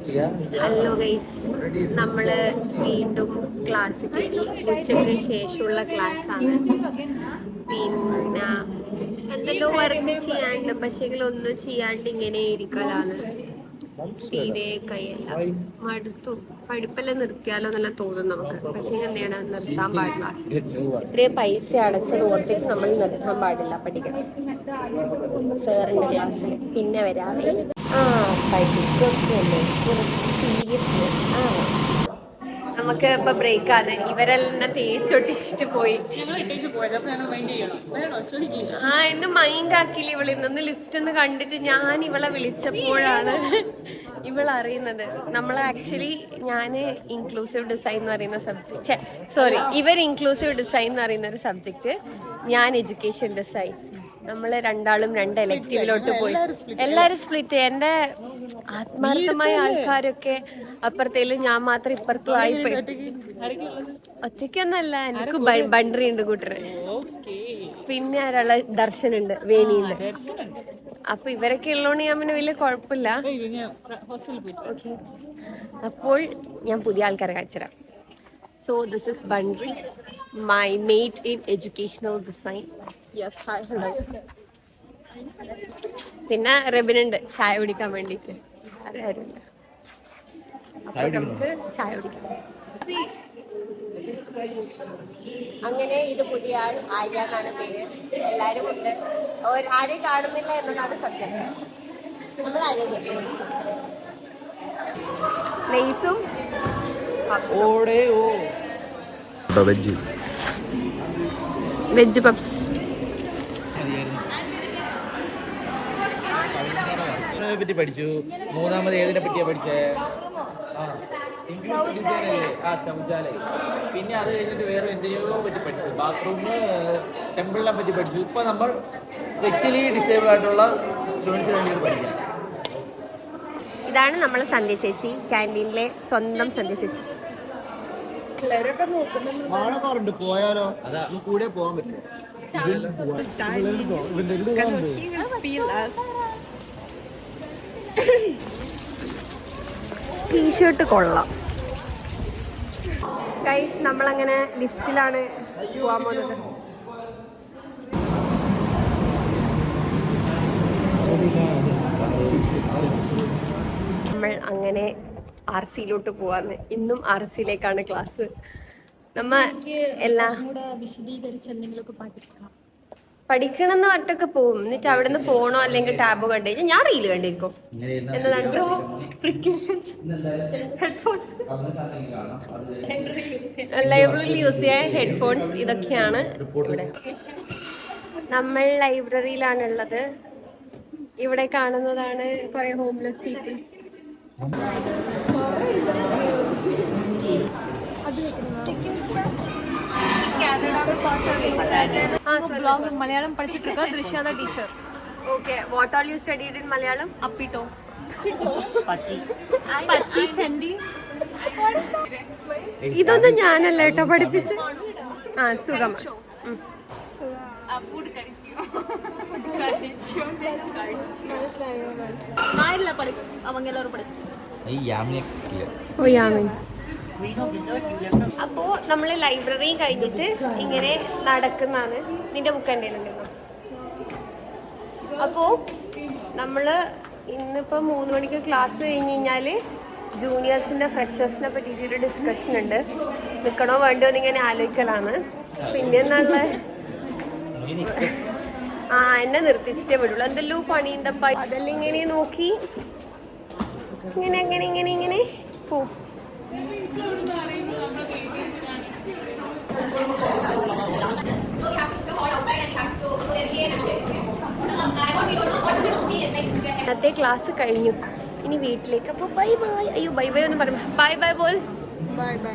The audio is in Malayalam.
ഹലോ ഗൈസ്, നമ്മള് വീണ്ടും ക്ലാസ് കയറി. ഉച്ചയ്ക്ക് ശേഷമുള്ള ക്ലാസ്സാണ്. പിന്നെ എന്തെല്ലോ വർക്ക് ചെയ്യാണ്ട്, പക്ഷേ ഒന്നും ചെയ്യാണ്ട് ഇങ്ങനെ ഇരിക്കലാണ്. തീരെ കൈയല്ല, മടുത്തു. പഠിപ്പെല്ലാം നിർത്തിയാലോ എന്നെല്ലാം തോന്നും നമുക്ക്. പക്ഷേ എന്താണ്, നിർത്താൻ പാടില്ല. ഇത്രയും പൈസ അടച്ചത് ഓർത്തിട്ട് നമ്മൾ നിർത്താൻ പാടില്ല പഠിക്കണം. സാറിൻ്റെ ക്ലാസ്സിൽ പിന്നെ വരാതെ പഠിക്കൊക്കെയല്ലേ, കുറച്ച് സീരിയസ്നെസ്. നമുക്ക് ഇപ്പൊ ബ്രേക്കാണ്. ഇവരെല്ലാം തേച്ചൊട്ടിച്ചിട്ട് പോയി. എന്നെ മൈൻഡ് ആക്കിയില്ല. ഇവളിന്ന് ലിഫ്റ്റ് ഒന്ന് കണ്ടിട്ട് ഞാൻ ഇവളെ വിളിച്ചപ്പോഴാണ് ഇവളറിയുന്നത്. നമ്മൾ ആക്ച്വലി ഞാൻ ഇൻക്ലൂസീവ് ഡിസൈൻ എന്ന് പറയുന്ന സബ്ജക്റ്റ്, സോറി, ഇവർ ഇൻക്ലൂസീവ് ഡിസൈൻ എന്ന് പറയുന്ന ഒരു സബ്ജക്റ്റ്, ഞാൻ എഡ്യൂക്കേഷൻ ഡിസൈൻ. നമ്മൾ രണ്ടാളും രണ്ട് എലക്റ്റീവിലോട്ട് പോയി. എല്ലാവരും സ്പ്ലിറ്റ്. എൻ്റെ ആത്മാർത്ഥമായ ആൾക്കാരൊക്കെ അപ്പുറത്തേലും ഞാൻ മാത്രം ഇപ്പുറത്തും ആയിപ്പോയി. ഒറ്റയ്ക്കൊന്നല്ല, എനിക്ക് ബണ്ടറി ഉണ്ട് കൂട്ടര്. പിന്നെ ഒരാളെ ദർശനുണ്ട്, വേണിയുണ്ട്. അപ്പൊ ഇവരൊക്കെ ഉള്ളതുകൊണ്ട് ഞാൻ പിന്നെ വലിയ കുഴപ്പമില്ല. അപ്പോൾ ഞാൻ പുതിയ ആൾക്കാരെ കാണിച്ചുതരാം. സോ ദിസ് ഇസ് ബണ്ടറി, my mate in educational design. Yes, hi, hello. പിന്നെ റെബിനുണ്ട് ചായ കുടിക്കാൻ വേണ്ടിയിട്ട്. അറിയാറില്ല. അപ്പോൾ നമുക്ക് ചായ കുടിക്കാം. അങ്ങനെ ഇത് പുതിയ ആൾ ആര്യ എന്നാണ് പേര്. എല്ലാരും ഉണ്ട്, ആരെയും കാണുന്നില്ല എന്നതാണ് സത്യം. നമ്മൾ ലേസും വെജ് പപ്സ്. പറ്റി പഠിച്ചു. മൂന്നാമത് ഏതിനെ പറ്റിയാ പഠിച്ചേ? ഇംഗ്ലീഷ് ഡിസൈൻ അല്ലേ? ശൗചാലയം. പിന്നെ അത് കഴിഞ്ഞിട്ട് വേറെ എന്തിനെയോ പറ്റി പഠിച്ചു. ബാത്റൂം, ടെമ്പിളിനെ പറ്റി പഠിച്ചു. ഇപ്പൊ നമ്മൾ സ്പെഷ്യലി ഡിസേബിൾ ആയിട്ടുള്ള സ്റ്റുഡൻസിന് വേണ്ടി പഠിക്കാം. ഇതാണ് നമ്മളെ സന്ധ്യ ചേച്ചി, ക്യാൻറ്റീനിലെ സ്വന്തം സന്ധ്യ ചേച്ചി. മഴക്കാറുണ്ട്, പോയാലോ? അതാ കൂടെ പോകാൻ പറ്റും. ടീഷർട്ട് കൊള്ളാം. ഗൈസ്, നമ്മളങ്ങനെ ലിഫ്റ്റിലാണ് പോകാൻ പോകുന്നത്. നമ്മൾ അങ്ങനെ RC-യിലോട്ട് പോവാന്ന്. ഇന്നും RC-യിലേക്കാണ് ക്ലാസ്. നമ്മ എല്ലാം പഠിക്കണം എന്ന് പറഞ്ഞിട്ടൊക്കെ പോവും. എന്നിട്ട് അവിടെ നിന്ന് ഫോണോ അല്ലെങ്കിൽ ടാബോ കണ്ടു കഴിഞ്ഞാൽ ഞാൻ റീല് കണ്ടിരിക്കും എന്നതാണ്. പ്രിക്കോഷൻസ്, ഹെഡ്ഫോൺസ്, ലൈബ്രറിയിൽ യൂസ് ചെയ്യാൻ ഹെഡ്ഫോൺസ്, ഇതൊക്കെയാണ് ഇവിടെ. നമ്മൾ ലൈബ്രറിയിലാണുള്ളത്. ഇവിടെ കാണുന്നതാണ് കുറെ ഹോംലെസ് പീപ്പിൾസ്. മലയാളം പഠിച്ചിട്ട് ദൃശ്യത teacher. Okay, what all you studied in Malayalam? Appito. ഇതൊന്നും ഞാനല്ല കേട്ടോ പഠിപ്പിച്ച്. സുഖം. അപ്പോ നമ്മള് ലൈബ്രറി കഴിഞ്ഞിട്ട് ഇങ്ങനെ നടക്കുന്നതാണ്. നിന്റെ ബുക്ക് എന്തെങ്കിലും. അപ്പോ നമ്മള് ഇന്നിപ്പോ 3 മണിക്ക് ക്ലാസ് കഴിഞ്ഞ് കഴിഞ്ഞാല് ജൂനിയേഴ്സിന്റെ ഫ്രഷേഴ്സിനെ പറ്റിയിട്ടൊരു ഡിസ്കഷൻ ഉണ്ട്. നിൽക്കണോ വേണ്ടോ എന്നിങ്ങനെ ആലോചിക്കലാണ്. പിന്നെ എന്നുള്ള എന്നെ നിർത്തിച്ചിട്ടേ വിടുള്ളൂ. എന്തെല്ലോ പണിയുണ്ടപ്പ, അതെല്ലാം ഇങ്ങനെ നോക്കി ഇങ്ങനെ ഇങ്ങനെ ഇങ്ങനെ ഇങ്ങനെ പോ. ഇന്നത്തെ ക്ലാസ് കഴിഞ്ഞു. ഇനി വീട്ടിലേക്ക്. അപ്പോൾ ബൈ ബൈ. അയ്യോ, ബൈ ബൈ ഒന്നും പറഞ്ഞു. Bye bye ball. Bye bye.